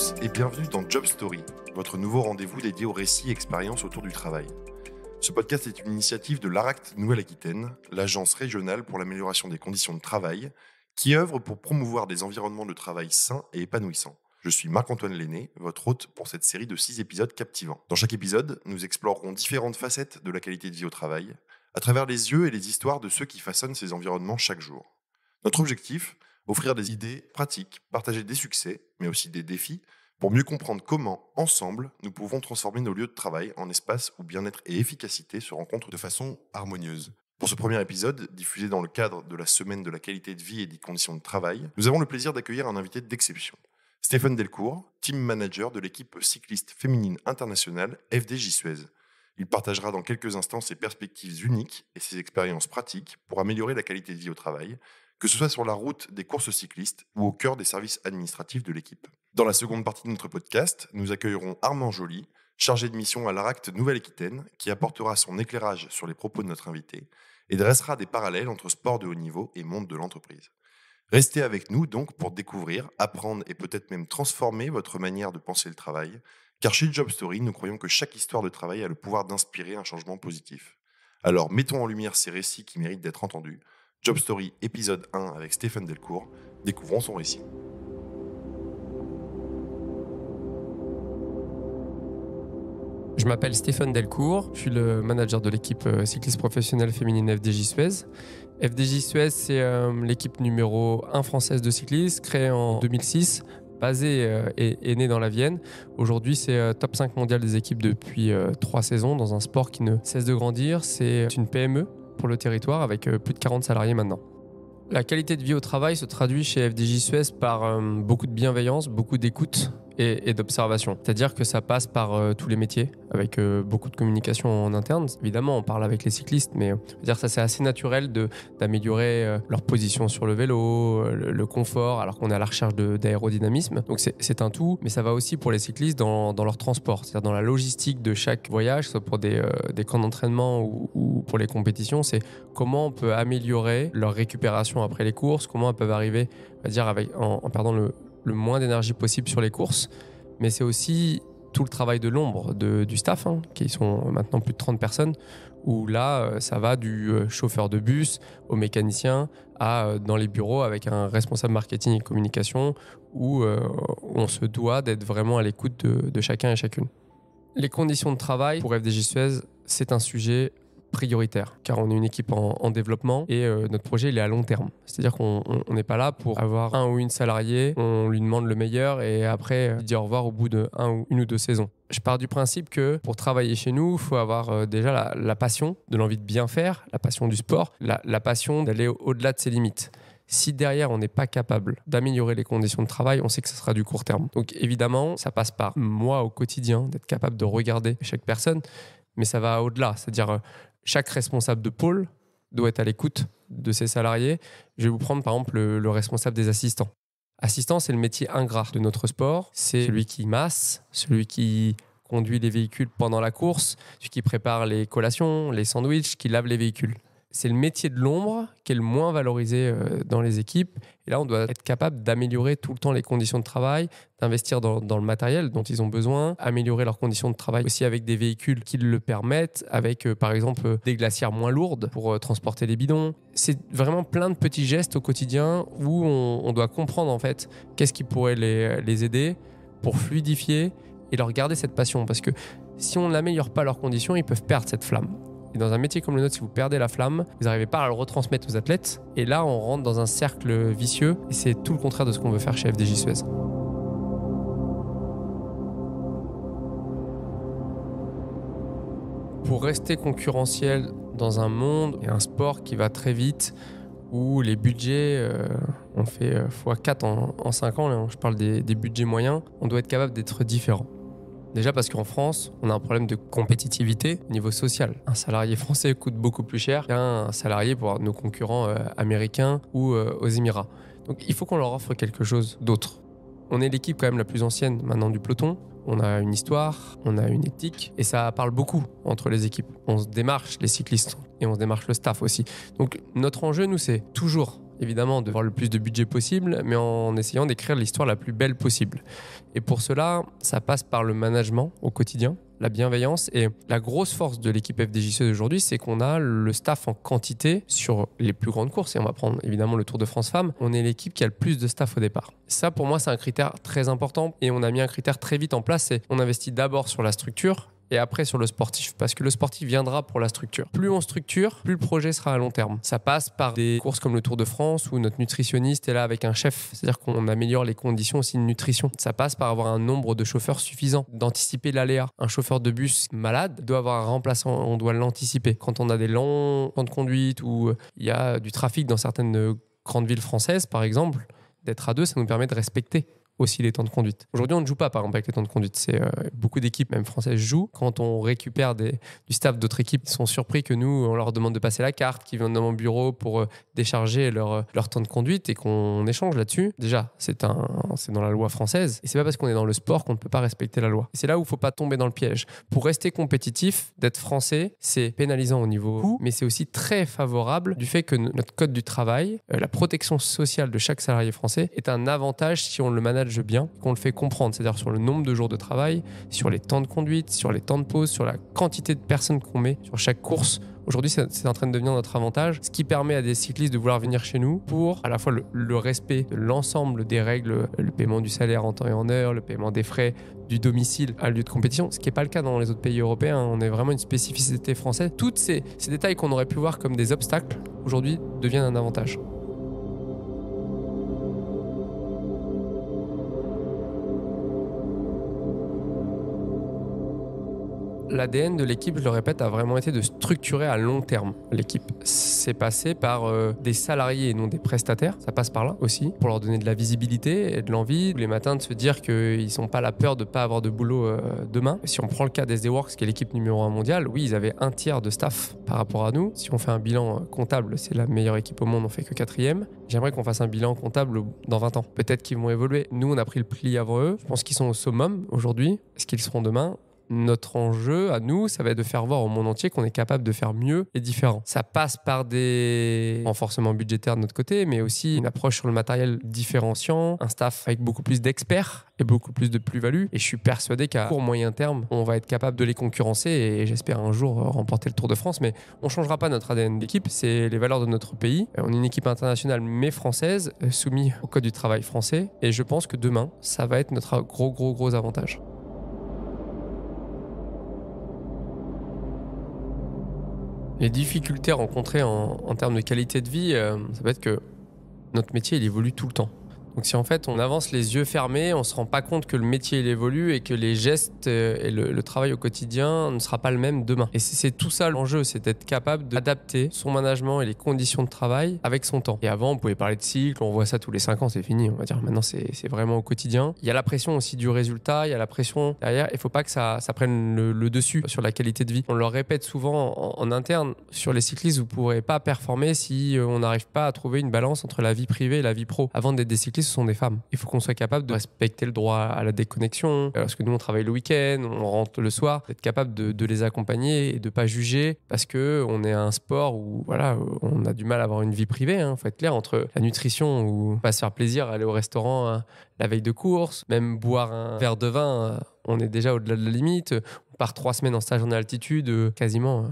tous et bienvenue dans Job Story, votre nouveau rendez-vous dédié aux récits et expériences autour du travail. Ce podcast est une initiative de l'ARACT Nouvelle-Aquitaine, l'agence régionale pour l'amélioration des conditions de travail, qui œuvre pour promouvoir des environnements de travail sains et épanouissants. Je suis Marc-Antoine Lenné, votre hôte pour cette série de 6 épisodes captivants. Dans chaque épisode, nous explorerons différentes facettes de la qualité de vie au travail, à travers les yeux et les histoires de ceux qui façonnent ces environnements chaque jour. Notre objectif, offrir des idées pratiques, partager des succès, mais aussi des défis, pour mieux comprendre comment, ensemble, nous pouvons transformer nos lieux de travail en espaces où bien-être et efficacité se rencontrent de façon harmonieuse. Pour ce premier épisode, diffusé dans le cadre de la Semaine de la qualité de vie et des conditions de travail, nous avons le plaisir d'accueillir un invité d'exception. Stéphane Delcourt, team manager de l'équipe cycliste féminine internationale FDJ Suez. Il partagera dans quelques instants ses perspectives uniques et ses expériences pratiques pour améliorer la qualité de vie au travail, que ce soit sur la route des courses cyclistes ou au cœur des services administratifs de l'équipe. Dans la seconde partie de notre podcast, nous accueillerons Armand Joly, chargé de mission à l'ARACT Nouvelle-Aquitaine, qui apportera son éclairage sur les propos de notre invité et dressera des parallèles entre sport de haut niveau et monde de l'entreprise. Restez avec nous donc pour découvrir, apprendre et peut-être même transformer votre manière de penser le travail, car chez Job Story, nous croyons que chaque histoire de travail a le pouvoir d'inspirer un changement positif. Alors mettons en lumière ces récits qui méritent d'être entendus. Job Story épisode 1 avec Stéphane Delcourt, découvrons son récit. Je m'appelle Stéphane Delcourt, je suis le manager de l'équipe cycliste professionnelle féminine FDJ Suez. FDJ Suez, c'est l'équipe numéro 1 française de cyclisme, créée en 2006, basée et née dans la Vienne. Aujourd'hui, c'est top 5 mondial des équipes depuis 3 saisons dans un sport qui ne cesse de grandir. C'est une PME pour le territoire avec plus de 40 salariés maintenant. La qualité de vie au travail se traduit chez FDJ Suez par beaucoup de bienveillance, beaucoup d'écoute et d'observation. C'est-à-dire que ça passe par tous les métiers, avec beaucoup de communication en interne. Évidemment, on parle avec les cyclistes, mais ça c'est assez naturel d'améliorer leur position sur le vélo, le confort, alors qu'on est à la recherche d'aérodynamisme. Donc c'est un tout, mais ça va aussi pour les cyclistes dans leur transport, c'est-à-dire dans la logistique de chaque voyage, soit pour des camps d'entraînement ou pour les compétitions. C'est comment on peut améliorer leur récupération après les courses, comment elles peuvent arriver, en perdant le moins d'énergie possible sur les courses, mais c'est aussi tout le travail de l'ombre du staff, qui sont maintenant plus de 30 personnes, où là, ça va du chauffeur de bus au mécanicien à dans les bureaux avec un responsable marketing et communication, où on se doit d'être vraiment à l'écoute de chacun et chacune. Les conditions de travail pour FDJ Suez, c'est un sujet prioritaire, car on est une équipe en développement et notre projet il est à long terme. C'est-à-dire qu'on n'est pas là pour avoir un ou une salariée, on lui demande le meilleur et après il dit au revoir au bout de une ou deux saisons. Je pars du principe que pour travailler chez nous, il faut avoir déjà la passion de l'envie de bien faire, la passion du sport, la passion d'aller au-delà de ses limites. Si derrière, on n'est pas capable d'améliorer les conditions de travail, on sait que ce sera du court terme. Donc évidemment, ça passe par moi au quotidien, d'être capable de regarder chaque personne, mais ça va au-delà, c'est-à-dire chaque responsable de pôle doit être à l'écoute de ses salariés. Je vais vous prendre par exemple le responsable des assistants. Assistant, c'est le métier ingrat de notre sport. C'est celui qui masse, celui qui conduit les véhicules pendant la course, celui qui prépare les collations, les sandwichs, qui lave les véhicules. C'est le métier de l'ombre qui est le moins valorisé dans les équipes. Et là, on doit être capable d'améliorer tout le temps les conditions de travail, d'investir dans le matériel dont ils ont besoin, améliorer leurs conditions de travail aussi avec des véhicules qui le permettent, avec par exemple des glacières moins lourdes pour transporter les bidons. C'est vraiment plein de petits gestes au quotidien où on doit comprendre en fait qu'est-ce qui pourrait les aider pour fluidifier et leur garder cette passion. Parce que si on n'améliore pas leurs conditions, ils peuvent perdre cette flamme. Et dans un métier comme le nôtre, si vous perdez la flamme, vous n'arrivez pas à le retransmettre aux athlètes. Et là, on rentre dans un cercle vicieux. Et c'est tout le contraire de ce qu'on veut faire chez FDJ Suez. Pour rester concurrentiel dans un monde et un sport qui va très vite, où les budgets, on fait x4 en 5 ans, là, je parle des budgets moyens, on doit être capable d'être différent. Déjà parce qu'en France, on a un problème de compétitivité au niveau social. Un salarié français coûte beaucoup plus cher qu'un salarié pour nos concurrents américains ou aux Émirats. Donc il faut qu'on leur offre quelque chose d'autre. On est l'équipe quand même la plus ancienne maintenant du peloton. On a une histoire, on a une éthique et ça parle beaucoup entre les équipes. On se démarche les cyclistes et on se démarche le staff aussi. Donc notre enjeu, nous, c'est toujours évidemment d'avoir le plus de budget possible, mais en essayant d'écrire l'histoire la plus belle possible. Et pour cela, ça passe par le management au quotidien, la bienveillance. Et la grosse force de l'équipe FDJC d'aujourd'hui, c'est qu'on a le staff en quantité sur les plus grandes courses. Et on va prendre évidemment le Tour de France Femmes. On est l'équipe qui a le plus de staff au départ. Ça, pour moi, c'est un critère très important. Et on a mis un critère très vite en place. C'est on investit d'abord sur la structure et après sur le sportif, parce que le sportif viendra pour la structure. Plus on structure, plus le projet sera à long terme. Ça passe par des courses comme le Tour de France où notre nutritionniste est là avec un chef, c'est-à-dire qu'on améliore les conditions aussi de nutrition. Ça passe par avoir un nombre de chauffeurs suffisant, d'anticiper l'aléa. Un chauffeur de bus malade doit avoir un remplaçant, on doit l'anticiper. Quand on a des longs temps de conduite ou il y a du trafic dans certaines grandes villes françaises, par exemple, d'être à deux, ça nous permet de respecter aussi les temps de conduite. Aujourd'hui, on ne joue pas, par exemple, avec les temps de conduite. Beaucoup d'équipes, même françaises, jouent. Quand on récupère du staff d'autres équipes, ils sont surpris que nous, on leur demande de passer la carte, qu'ils viennent dans mon bureau pour décharger leur temps de conduite et qu'on échange là-dessus. Déjà, c'est dans la loi française. Et c'est pas parce qu'on est dans le sport qu'on ne peut pas respecter la loi. Et c'est là où il ne faut pas tomber dans le piège. Pour rester compétitif, d'être français, c'est pénalisant au niveau coût, mais c'est aussi très favorable du fait que notre code du travail, la protection sociale de chaque salarié français est un avantage si on le manage bien, qu'on le fait comprendre, c'est-à-dire sur le nombre de jours de travail, sur les temps de conduite, sur les temps de pause, sur la quantité de personnes qu'on met sur chaque course. Aujourd'hui, c'est en train de devenir notre avantage, ce qui permet à des cyclistes de vouloir venir chez nous pour à la fois le respect de l'ensemble des règles, le paiement du salaire en temps et en heure, le paiement des frais du domicile à lieu de compétition, ce qui n'est pas le cas dans les autres pays européens. On est vraiment une spécificité française. Tous ces détails qu'on aurait pu voir comme des obstacles, aujourd'hui, deviennent un avantage. L'ADN de l'équipe, je le répète, a vraiment été de structurer à long terme l'équipe. C'est passé par des salariés et non des prestataires. Ça passe par là aussi, pour leur donner de la visibilité et de l'envie. Tous les matins, de se dire qu'ils n'ont pas la peur de ne pas avoir de boulot demain. Si on prend le cas d'SD Works, qui est l'équipe numéro 1 mondiale, oui, ils avaient un tiers de staff par rapport à nous. Si on fait un bilan comptable, c'est la meilleure équipe au monde, on fait que 4e. J'aimerais qu'on fasse un bilan comptable dans 20 ans. Peut-être qu'ils vont évoluer. Nous, on a pris le pli avant eux. Je pense qu'ils sont au summum aujourd'hui. Est-ce qu'ils seront demain ? Notre enjeu à nous, ça va être de faire voir au monde entier qu'on est capable de faire mieux et différent. Ça passe par des renforcements budgétaires de notre côté, mais aussi une approche sur le matériel différenciant, un staff avec beaucoup plus d'experts et beaucoup plus de plus-value. Et je suis persuadé qu'à court moyen terme, on va être capable de les concurrencer et j'espère un jour remporter le Tour de France. Mais on ne changera pas notre ADN d'équipe, c'est les valeurs de notre pays. On est une équipe internationale mais française, soumise au code du travail français. Et je pense que demain, ça va être notre gros avantage. Les difficultés rencontrées en termes de qualité de vie, ça peut être que notre métier il évolue tout le temps. Donc si en fait on avance les yeux fermés, on ne se rend pas compte que le métier il évolue et que les gestes et le travail au quotidien ne sera pas le même demain. Et c'est tout ça l'enjeu, c'est d'être capable d'adapter son management et les conditions de travail avec son temps. Et avant on pouvait parler de cycle, on voit ça tous les 5 ans, c'est fini, on va dire. Maintenant c'est vraiment au quotidien. Il y a la pression aussi du résultat, il y a la pression derrière. Il ne faut pas que ça prenne le dessus sur la qualité de vie. On leur répète souvent en interne, sur les cyclistes, vous ne pourrez pas performer si on n'arrive pas à trouver une balance entre la vie privée et la vie pro. Avant d'être des cyclistes, ce sont des femmes. Il faut qu'on soit capable de respecter le droit à la déconnexion. Parce que nous, on travaille le week-end, on rentre le soir, d'être capable de les accompagner et de ne pas juger parce qu'on est un sport où voilà, on a du mal à avoir une vie privée. Il faut être clair entre la nutrition où pas se faire plaisir, aller au restaurant la veille de course, même boire un verre de vin, on est déjà au-delà de la limite. On part 3 semaines en stage en altitude, quasiment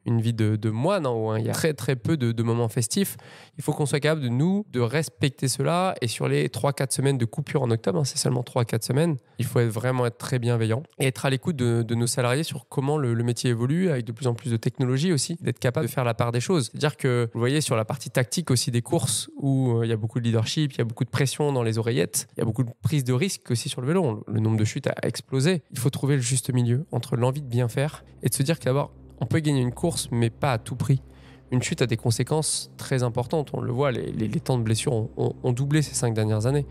une vie de moine, où il y a très peu de moments festifs. Il faut qu'on soit capable de respecter cela. Et sur les 3-4 semaines de coupure en octobre, c'est seulement 3-4 semaines, il faut vraiment être très bienveillant et être à l'écoute de nos salariés sur comment le métier évolue, avec de plus en plus de technologie aussi, d'être capable de faire la part des choses. C'est-à-dire que, vous voyez, sur la partie tactique aussi des courses, où il y a beaucoup de leadership, il y a beaucoup de pression dans les oreillettes, il y a beaucoup de prise de risque aussi sur le vélo. Le nombre de chutes a explosé. Il faut trouver le juste milieu entre l'envie de bien faire et de se dire que d'abord, on peut gagner une course, mais pas à tout prix. Une chute a des conséquences très importantes. On le voit, les temps de blessure ont doublé ces 5 dernières années.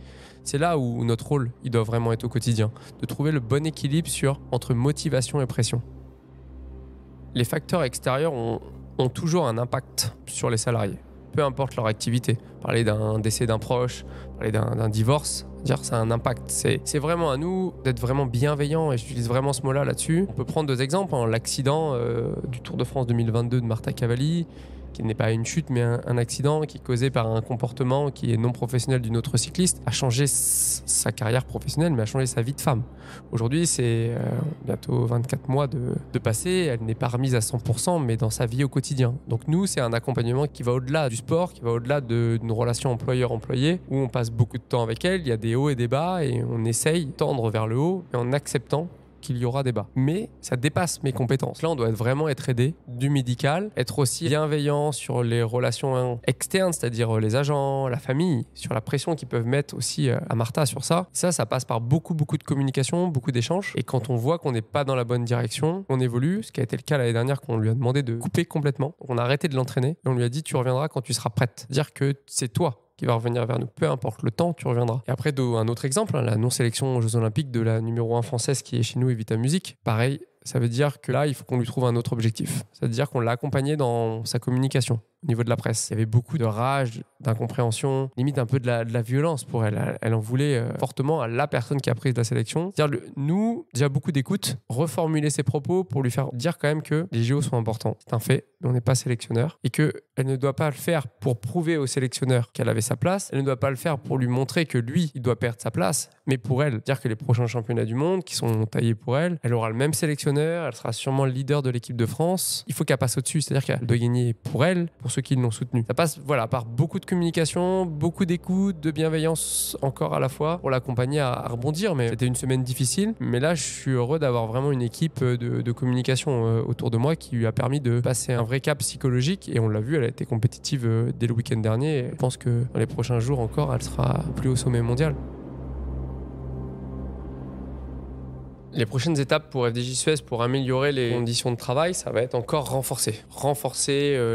C'est là où notre rôle, il doit vraiment être au quotidien, de trouver le bon équilibre entre motivation et pression. Les facteurs extérieurs ont toujours un impact sur les salariés, peu importe leur activité. Parler d'un décès d'un proche, parler d'un divorce, dire ça a un impact. C'est vraiment à nous d'être vraiment bienveillants, et j'utilise vraiment ce mot-là là-dessus. On peut prendre 2 exemples. L'accident du Tour de France 2022 de Marta Cavalli, qui n'est pas une chute mais un accident qui est causé par un comportement qui est non professionnel d'une autre cycliste, a changé sa carrière professionnelle, mais a changé sa vie de femme. Aujourd'hui, c'est bientôt 24 mois de passé, elle n'est pas remise à 100%, mais dans sa vie au quotidien. Donc nous, c'est un accompagnement qui va au-delà du sport, qui va au-delà d'une relation employeur-employé, où on passe beaucoup de temps avec elle, il y a des hauts et des bas, et on essaye de tendre vers le haut, mais en acceptant qu'il y aura débat. Mais ça dépasse mes compétences. Là, on doit vraiment être aidé du médical, être aussi bienveillant sur les relations externes, c'est-à-dire les agents, la famille, sur la pression qu'ils peuvent mettre aussi à Martha sur ça. Ça passe par beaucoup de communication, beaucoup d'échanges. Et quand on voit qu'on n'est pas dans la bonne direction, on évolue, ce qui a été le cas l'année dernière quand on lui a demandé de couper complètement. Donc on a arrêté de l'entraîner et on lui a dit tu reviendras quand tu seras prête. Dire que c'est toi qui va revenir vers nous. Peu importe le temps, tu reviendras. Et après, un autre exemple, la non-sélection aux Jeux Olympiques de la numéro 1 française qui est chez nous, Evita Music. Pareil, ça veut dire que là, il faut qu'on lui trouve un autre objectif. C'est-à-dire qu'on l'a accompagné dans sa communication au niveau de la presse. Il y avait beaucoup de rage, d'incompréhension, limite un peu de la violence pour elle. Elle en voulait fortement à la personne qui a pris la sélection. C'est-à-dire, nous, déjà beaucoup d'écoute, reformuler ses propos pour lui faire dire quand même que les JO sont importants. C'est un fait, mais on n'est pas sélectionneur. Et qu'elle ne doit pas le faire pour prouver au sélectionneur qu'elle avait sa place. Elle ne doit pas le faire pour lui montrer que lui, il doit perdre sa place. Mais pour elle, dire que les prochains championnats du monde qui sont taillés pour elle, elle aura le même sélectionneur, elle sera sûrement le leader de l'équipe de France. Il faut qu'elle passe au-dessus, c'est-à-dire qu'elle doit gagner pour elle, pour ceux qui l'ont soutenue. Ça passe par beaucoup de communication, beaucoup d'écoute, de bienveillance encore à la fois pour l'accompagner à rebondir. Mais c'était une semaine difficile. Mais là, je suis heureux d'avoir vraiment une équipe de communication autour de moi qui lui a permis de passer un vrai cap psychologique. Et on l'a vu, elle a été compétitive dès le week-end dernier. Et je pense que dans les prochains jours encore, elle sera plus au sommet mondial. Les prochaines étapes pour FDJ Suez pour améliorer les conditions de travail, ça va être encore renforcer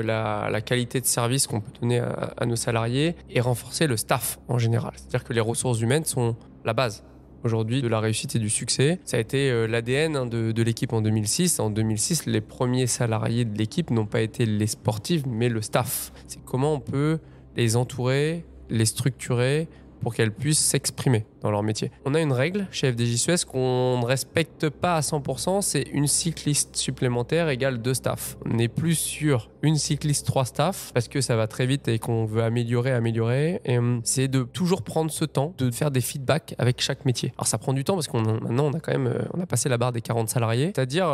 la qualité de service qu'on peut donner à nos salariés et renforcer le staff en général. C'est-à-dire que les ressources humaines sont la base aujourd'hui de la réussite et du succès. Ça a été l'ADN de l'équipe en 2006. En 2006, les premiers salariés de l'équipe n'ont pas été les sportifs, mais le staff. C'est comment on peut les entourer, les structurer pour qu'elles puissent s'exprimer dans leur métier. On a une règle chez FDJ Suez qu'on ne respecte pas à 100%, c'est une cycliste supplémentaire égale 2 staffs. On n'est plus sur une cycliste 3 staffs parce que ça va très vite et qu'on veut améliorer. Et c'est de toujours prendre ce temps, de faire des feedbacks avec chaque métier. Alors ça prend du temps parce maintenant on a passé la barre des 40 salariés. C'est-à-dire,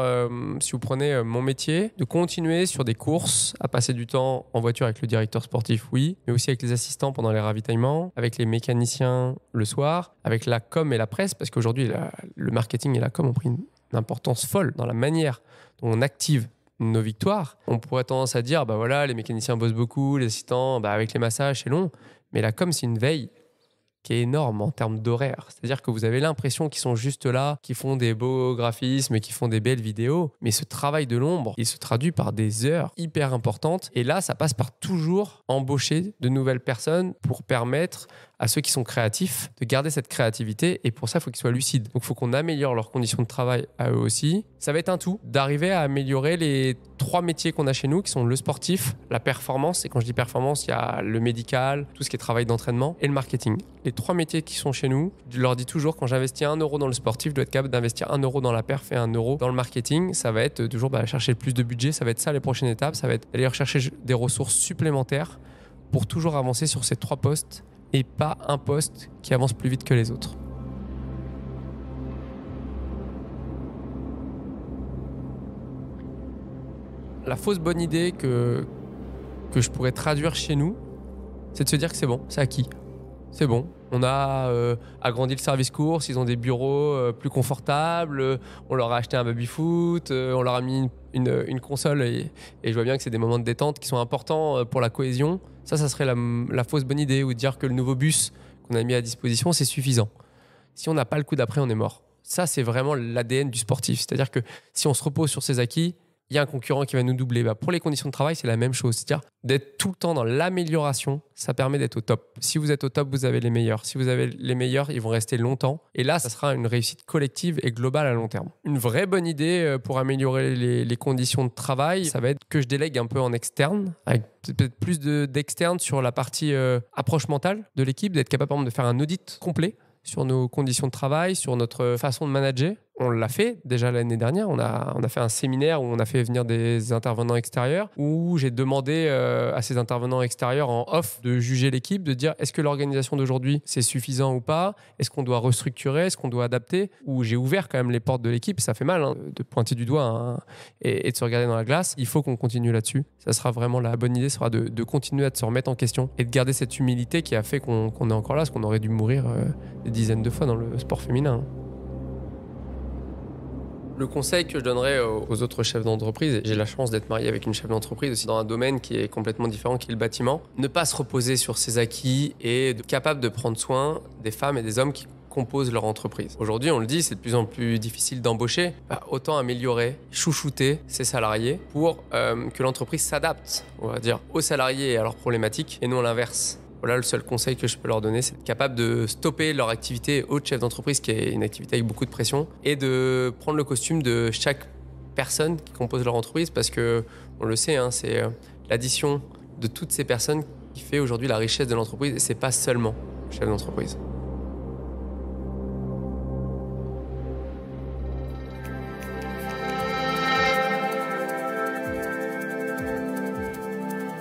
si vous prenez mon métier, de continuer sur des courses, à passer du temps en voiture avec le directeur sportif, oui, mais aussi avec les assistants pendant les ravitaillements, avec les mécaniciens le soir, avec la com et la presse, parce qu'aujourd'hui, le marketing et la com ont pris une importance folle dans la manière dont on active nos victoires. On pourrait tendance à dire, les mécaniciens bossent beaucoup, les assistants, avec les massages, c'est long. Mais la com, c'est une veille qui est énorme en termes d'horaire. C'est-à-dire que vous avez l'impression qu'ils sont juste là, qu'ils font des beaux graphismes, qu'ils font des belles vidéos. Mais ce travail de l'ombre, il se traduit par des heures hyper importantes. Et là, ça passe par toujours embaucher de nouvelles personnes pour permettre à ceux qui sont créatifs de garder cette créativité. Et pour ça, il faut qu'ils soient lucides. Donc, il faut qu'on améliore leurs conditions de travail à eux aussi. Ça va être un tout d'arriver à améliorer les 3 métiers qu'on a chez nous, qui sont le sportif, la performance. Et quand je dis performance, il y a le médical, tout ce qui est travail d'entraînement et le marketing. Les 3 métiers qui sont chez nous, je leur dis toujours, quand j'investis 1 euro dans le sportif, je dois être capable d'investir 1 euro dans la perf et 1 euro dans le marketing. Ça va être toujours chercher le plus de budget. Ça va être ça les prochaines étapes. Ça va être aller rechercher des ressources supplémentaires pour toujours avancer sur ces 3 postes et pas un poste qui avance plus vite que les autres. La fausse bonne idée que je pourrais traduire chez nous, c'est de se dire que c'est bon, c'est acquis. C'est bon, on a agrandi le service course, ils ont des bureaux plus confortables, on leur a acheté un baby-foot, on leur a mis une console et je vois bien que c'est des moments de détente qui sont importants pour la cohésion. Ça serait la fausse bonne idée, ou de dire que le nouveau bus qu'on a mis à disposition, c'est suffisant. Si on n'a pas le coup d'après, on est mort. Ça, c'est vraiment l'ADN du sportif. C'est-à-dire que si on se repose sur ses acquis, il y a un concurrent qui va nous doubler. Pour les conditions de travail, c'est la même chose. C'est-à-dire d'être tout le temps dans l'amélioration, ça permet d'être au top. Si vous êtes au top, vous avez les meilleurs. Si vous avez les meilleurs, ils vont rester longtemps. Et là, ça sera une réussite collective et globale à long terme. Une vraie bonne idée pour améliorer les conditions de travail, ça va être que je délègue un peu en externe, avec peut-être plus d'externe sur la partie approche mentale de l'équipe, d'être capable par exemple, de faire un audit complet sur nos conditions de travail, sur notre façon de manager. On l'a fait déjà l'année dernière. On a fait un séminaire où on a fait venir des intervenants extérieurs, où j'ai demandé à ces intervenants extérieurs en off de juger l'équipe, de dire est-ce que l'organisation d'aujourd'hui c'est suffisant ou pas, est-ce qu'on doit restructurer, est-ce qu'on doit adapter, où j'ai ouvert quand même les portes de l'équipe. Ça fait mal de pointer du doigt et de se regarder dans la glace. Il faut qu'on continue là-dessus. Ça sera vraiment la bonne idée, ça sera de continuer à se remettre en question et de garder cette humilité qui a fait qu'on est encore là, parce qu'on aurait dû mourir des dizaines de fois dans le sport féminin. Le conseil que je donnerais aux autres chefs d'entreprise, et j'ai la chance d'être marié avec une chef d'entreprise aussi dans un domaine qui est complètement différent, qui est le bâtiment, ne pas se reposer sur ses acquis et être capable de prendre soin des femmes et des hommes qui composent leur entreprise. Aujourd'hui, on le dit, c'est de plus en plus difficile d'embaucher. Autant améliorer, chouchouter ses salariés pour que l'entreprise s'adapte, on va dire, aux salariés et à leurs problématiques, et non l'inverse. Voilà, le seul conseil que je peux leur donner, c'est d'être capable de stopper leur activité haute chef d'entreprise, qui est une activité avec beaucoup de pression, et de prendre le costume de chaque personne qui compose leur entreprise, parce que, on le sait, c'est l'addition de toutes ces personnes qui fait aujourd'hui la richesse de l'entreprise, et c'est pas seulement le chef d'entreprise.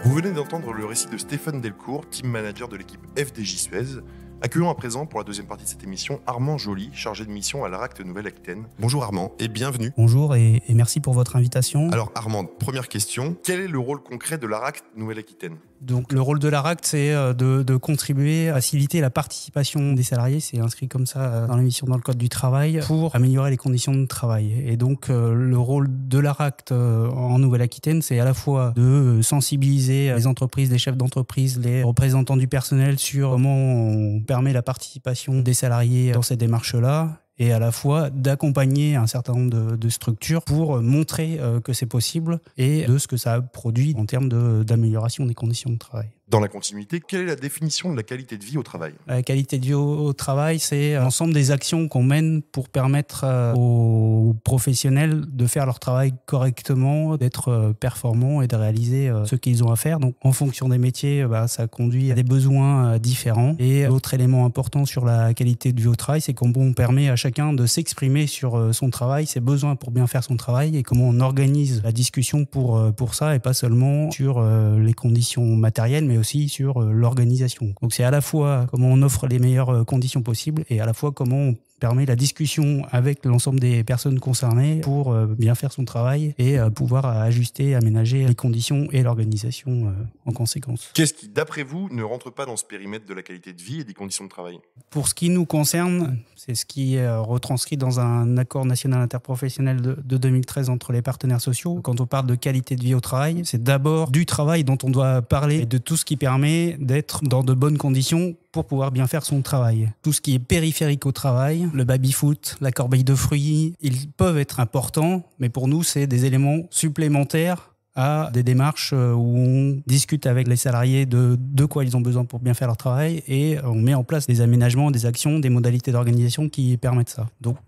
Vous venez d'entendre le récit de Stéphane Delcourt, team manager de l'équipe FDJ Suez. Accueillons à présent pour la deuxième partie de cette émission Armand Joly, chargé de mission à l'ARACT Nouvelle-Aquitaine. Bonjour Armand et bienvenue. Bonjour et merci pour votre invitation. Alors Armand, première question, quel est le rôle concret de l'ARACT Nouvelle-Aquitaine ? Donc le rôle de l'ARACT, c'est de contribuer à faciliter la participation des salariés, c'est inscrit comme ça dans l'émission dans le Code du travail, pour améliorer les conditions de travail. Et donc le rôle de l'ARACT en Nouvelle-Aquitaine, c'est à la fois de sensibiliser les entreprises, les chefs d'entreprise, les représentants du personnel sur comment on permet la participation des salariés dans ces démarches-là, et à la fois d'accompagner un certain nombre de structures pour montrer que c'est possible et de ce que ça produit en termes d'amélioration des conditions de travail. Dans la continuité, quelle est la définition de la qualité de vie au travail ? La qualité de vie au travail, c'est l'ensemble des actions qu'on mène pour permettre aux professionnels de faire leur travail correctement, d'être performants et de réaliser ce qu'ils ont à faire. Donc, en fonction des métiers, ça conduit à des besoins différents. Et l'autre élément important sur la qualité de vie au travail, c'est comment on permet à chacun de s'exprimer sur son travail, ses besoins pour bien faire son travail, et comment on organise la discussion pour ça, et pas seulement sur les conditions matérielles, mais aussi sur l'organisation. Donc c'est à la fois comment on offre les meilleures conditions possibles, et à la fois comment on permet la discussion avec l'ensemble des personnes concernées pour bien faire son travail et pouvoir ajuster, aménager les conditions et l'organisation en conséquence. Qu'est-ce qui, d'après vous, ne rentre pas dans ce périmètre de la qualité de vie et des conditions de travail ? Pour ce qui nous concerne, c'est ce qui est retranscrit dans un accord national interprofessionnel de 2013 entre les partenaires sociaux. Quand on parle de qualité de vie au travail, c'est d'abord du travail dont on doit parler et de tout ce qui permet d'être dans de bonnes conditions pour pouvoir bien faire son travail. Tout ce qui est périphérique au travail, le baby-foot, la corbeille de fruits, ils peuvent être importants, mais pour nous, c'est des éléments supplémentaires à des démarches où on discute avec les salariés de quoi ils ont besoin pour bien faire leur travail, et on met en place des aménagements, des actions, des modalités d'organisation qui permettent ça. Donc,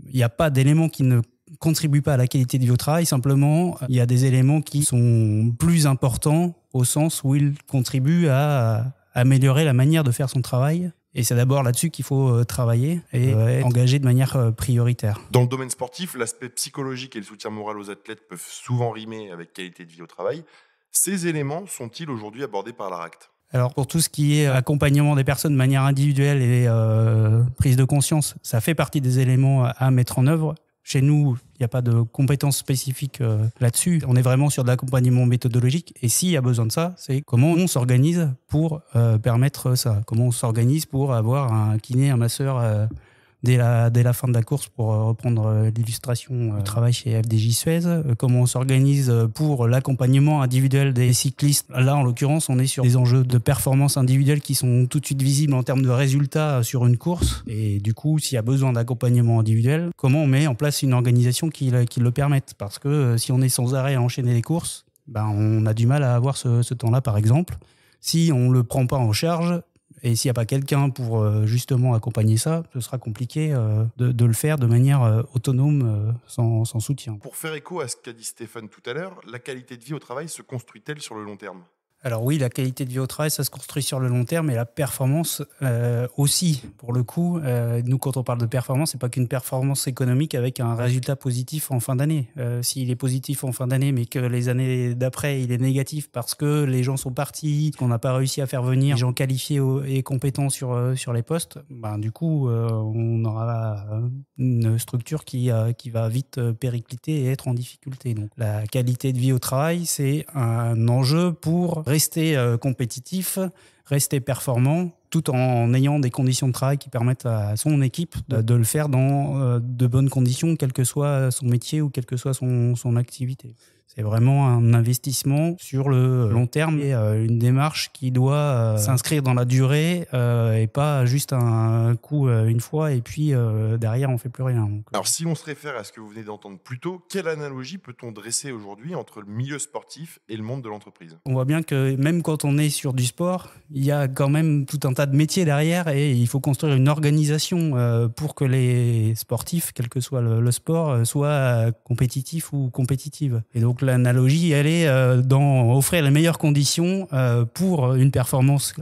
il n'y a pas d'éléments qui ne contribuent pas à la qualité de vie au travail, simplement, il y a des éléments qui sont plus importants au sens où ils contribuent à améliorer la manière de faire son travail. Et c'est d'abord là-dessus qu'il faut travailler et engager de manière prioritaire. Dans le domaine sportif, l'aspect psychologique et le soutien moral aux athlètes peuvent souvent rimer avec qualité de vie au travail. Ces éléments sont-ils aujourd'hui abordés par l'ARACT ? Alors pour tout ce qui est accompagnement des personnes de manière individuelle et prise de conscience, ça fait partie des éléments à mettre en œuvre. Chez nous, il n'y a pas de compétences spécifiques là-dessus. On est vraiment sur de l'accompagnement méthodologique. Et s'il y a besoin de ça, c'est comment on s'organise pour permettre ça. Comment on s'organise pour avoir un kiné, un masseur dès la fin de la course, pour reprendre l'illustration du travail chez FDJ Suez. Comment on s'organise pour l'accompagnement individuel des cyclistes. Là, en l'occurrence, on est sur des enjeux de performance individuelle qui sont tout de suite visibles en termes de résultats sur une course. Et du coup, s'il y a besoin d'accompagnement individuel, comment on met en place une organisation qui le permette ? Parce que si on est sans arrêt à enchaîner les courses, on a du mal à avoir ce temps-là, par exemple. Si on ne le prend pas en charge, et s'il n'y a pas quelqu'un pour justement accompagner ça, ce sera compliqué de le faire de manière autonome, sans soutien. Pour faire écho à ce qu'a dit Stéphane tout à l'heure, la qualité de vie au travail se construit-elle sur le long terme ? Alors oui, la qualité de vie au travail, ça se construit sur le long terme, et la performance aussi, pour le coup. Nous, quand on parle de performance, c'est pas qu'une performance économique avec un résultat positif en fin d'année. S'il est positif en fin d'année, mais que les années d'après, il est négatif parce que les gens sont partis, qu'on n'a pas réussi à faire venir des gens qualifiés et compétents sur les postes, ben, du coup, on aura une structure qui va vite péricliter et être en difficulté. Donc, la qualité de vie au travail, c'est un enjeu pour rester compétitif, rester performant, tout en ayant des conditions de travail qui permettent à son équipe de le faire dans de bonnes conditions, quel que soit son métier ou quelle que soit son activité. C'est vraiment un investissement sur le long terme et une démarche qui doit s'inscrire dans la durée et pas juste un coup une fois et puis derrière on fait plus rien. Donc, alors si on se réfère à ce que vous venez d'entendre plus tôt, quelle analogie peut-on dresser aujourd'hui entre le milieu sportif et le monde de l'entreprise ? On voit bien que même quand on est sur du sport, il y a quand même tout un tas de métiers derrière et il faut construire une organisation pour que les sportifs, quel que soit le sport, soient compétitifs ou compétitives. Et donc l'analogie, elle est dans offrir les meilleures conditions pour une performance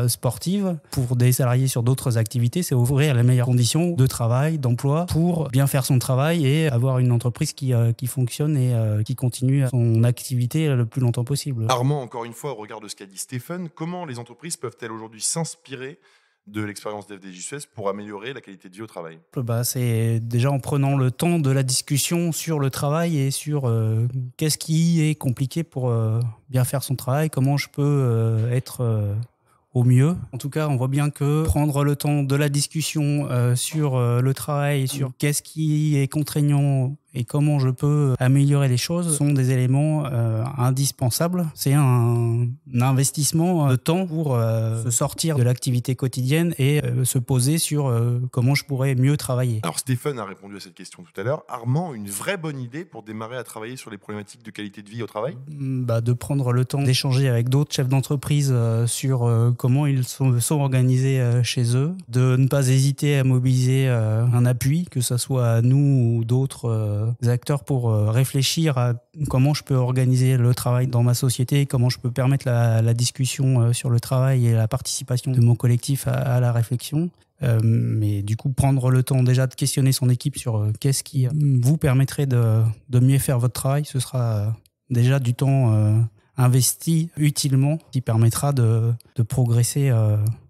sportive. Pour des salariés sur d'autres activités, c'est offrir les meilleures conditions de travail, d'emploi, pour bien faire son travail et avoir une entreprise qui fonctionne et qui continue son activité le plus longtemps possible. Armand, encore une fois, au regard de ce qu'a dit Stéphane, comment les entreprises peuvent-elles aujourd'hui s'inspirer de l'expérience d'FDJ Suez pour améliorer la qualité de vie au travail ? C'est déjà en prenant le temps de la discussion sur le travail et sur qu'est-ce qui est compliqué pour bien faire son travail, comment je peux être au mieux. En tout cas, on voit bien que prendre le temps de la discussion sur le travail, sur qu'est-ce qui est contraignant et comment je peux améliorer les choses sont des éléments indispensables. C'est un investissement de temps pour se sortir de l'activité quotidienne et se poser sur comment je pourrais mieux travailler. Alors Stéphane a répondu à cette question tout à l'heure. Armand, une vraie bonne idée pour démarrer à travailler sur les problématiques de qualité de vie au travail ? De prendre le temps d'échanger avec d'autres chefs d'entreprise sur comment ils sont organisés chez eux, de ne pas hésiter à mobiliser un appui, que ce soit nous ou d'autres acteurs pour réfléchir à comment je peux organiser le travail dans ma société, comment je peux permettre la discussion sur le travail et la participation de mon collectif à la réflexion. Mais du coup, prendre le temps déjà de questionner son équipe sur qu'est-ce qui vous permettrait de mieux faire votre travail, ce sera déjà du temps investi utilement qui permettra de progresser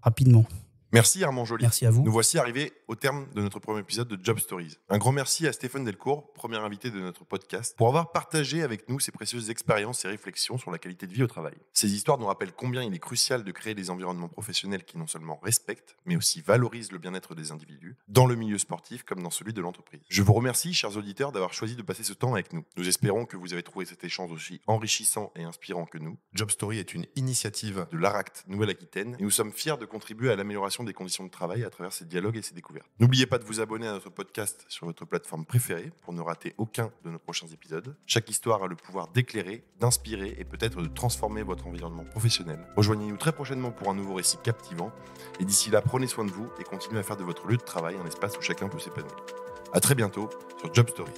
rapidement. Merci Armand Joly. Merci à vous. Nous voici arrivés au terme de notre premier épisode de Job Stories. Un grand merci à Stéphane Delcourt, premier invité de notre podcast, pour avoir partagé avec nous ses précieuses expériences et réflexions sur la qualité de vie au travail. Ces histoires nous rappellent combien il est crucial de créer des environnements professionnels qui non seulement respectent, mais aussi valorisent le bien-être des individus, dans le milieu sportif comme dans celui de l'entreprise. Je vous remercie, chers auditeurs, d'avoir choisi de passer ce temps avec nous. Nous espérons que vous avez trouvé cet échange aussi enrichissant et inspirant que nous. Job Story est une initiative de l'ARACT Nouvelle-Aquitaine et nous sommes fiers de contribuer à l'amélioration des conditions de travail à travers ces dialogues et ces découvertes. N'oubliez pas de vous abonner à notre podcast sur votre plateforme préférée pour ne rater aucun de nos prochains épisodes. Chaque histoire a le pouvoir d'éclairer, d'inspirer et peut-être de transformer votre environnement professionnel. Rejoignez-nous très prochainement pour un nouveau récit captivant et d'ici là, prenez soin de vous et continuez à faire de votre lieu de travail un espace où chacun peut s'épanouir. À très bientôt sur Job Story.